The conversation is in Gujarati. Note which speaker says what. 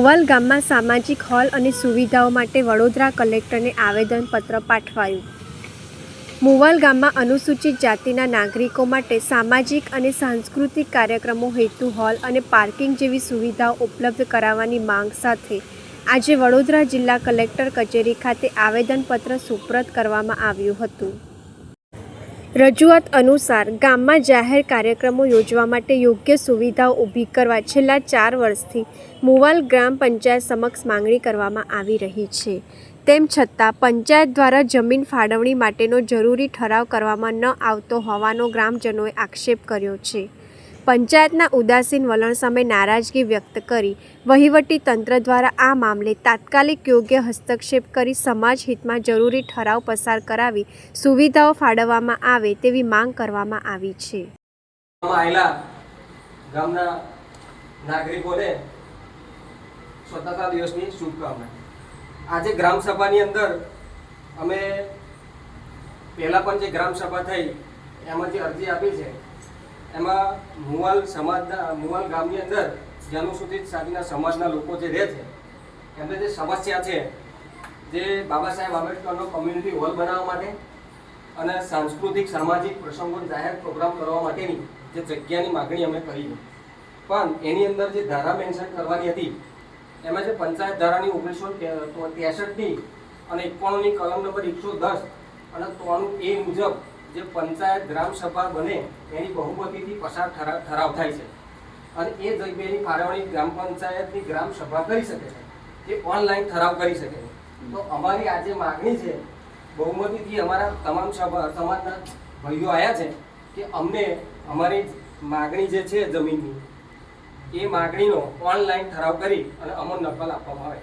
Speaker 1: મોવાલ ગામમાં સામાજિક હોલ અને સુવિધાઓ માટે વડોદરા કલેક્ટરને આવેદનપત્ર પાઠવાયું. મોવાલ ગામમાં અનુસૂચિત જાતિના નાગરિકો માટે સામાજિક અને સાંસ્કૃતિક કાર્યક્રમો હેતુ હોલ અને પાર્કિંગ જેવી સુવિધાઓ ઉપલબ્ધ કરાવવાની માંગ સાથે આજે વડોદરા જિલ્લા કલેક્ટર કચેરી ખાતે આવેદનપત્ર સુપ્રત કરવામાં આવ્યું હતું. રજૂઆત અનુસાર ગામમાં જાહેર કાર્યક્રમો યોજવા માટે યોગ્ય સુવિધાઓ ઊભી કરવા છેલ્લા 4 વર્ષથી મોવાલ ગ્રામ પંચાયત સમક્ષ માંગણી કરવામાં આવી રહી છે. તેમ છતાં પંચાયત દ્વારા જમીન ફાળવણી માટેનો જરૂરી ઠરાવ કરવામાં ન આવતો હોવાનો ગ્રામજનોએ આક્ષેપ કર્યો છે. પંચાયતના ઉદાસીન વલણ સામે નારાજગી વ્યક્ત કરી વહીવટી તંત્ર દ્વારા આ મામલે તાત્કાલિક યોગ્ય હસ્તક્ષેપ કરી સમાજ હિતમાં જરૂરી ઠરાવ પસાર કરાવી સુવિધાઓ ફાળવવામાં આવે તેવી માંગ કરવામાં આવી છે.
Speaker 2: ગામના નાગરિકોને સ્વતંત્રતા દિવસની શુભકામના. આજે ગ્રામ સભાની અંદર અમે પહેલા પણ જે ગ્રામ સભા થઈ એમાં જે અરજી આપી છે એમાં મુવાલ ગામની અંદર જે અનુસૂચિત જાતિના સમાજના લોકો જે રહે છે એમને જે સમસ્યા છે જે બાબા સાહેબ આંબેડકરનો કોમ્યુનિટી હોલ બનાવવા માટે અને સાંસ્કૃતિક સામાજિક પ્રસંગો જાહેર પ્રોગ્રામ કરવા માટેની જે જગ્યાની માગણી અમે કરી, પણ એની અંદર જે ધારા મેન્શન કરવાની હતી એમાં જે પંચાયત ધારાની 1963ની અને 91ની કલમ નંબર 110 અને 93A મુજબ જે પંચાયત ગ્રામ સભા બને એની બહુમતીથી પસાર ઠરાવ થાય છે અને એ જગ્યાની ફાળવણી ગ્રામ પંચાયતની ગ્રામ સભા કરી શકે છે, એ ઓનલાઈન ઠરાવ કરી શકે છે. તો અમારી આજે માગણી છે બહુમતીથી અમારા તમામ સમાજના ભાઈઓ આવ્યા છે કે અમને અમારી માગણી જે છે જમીનની એ માગણીનો ઓનલાઈન ઠરાવ કરી અને અમને નકલ આપવામાં આવે.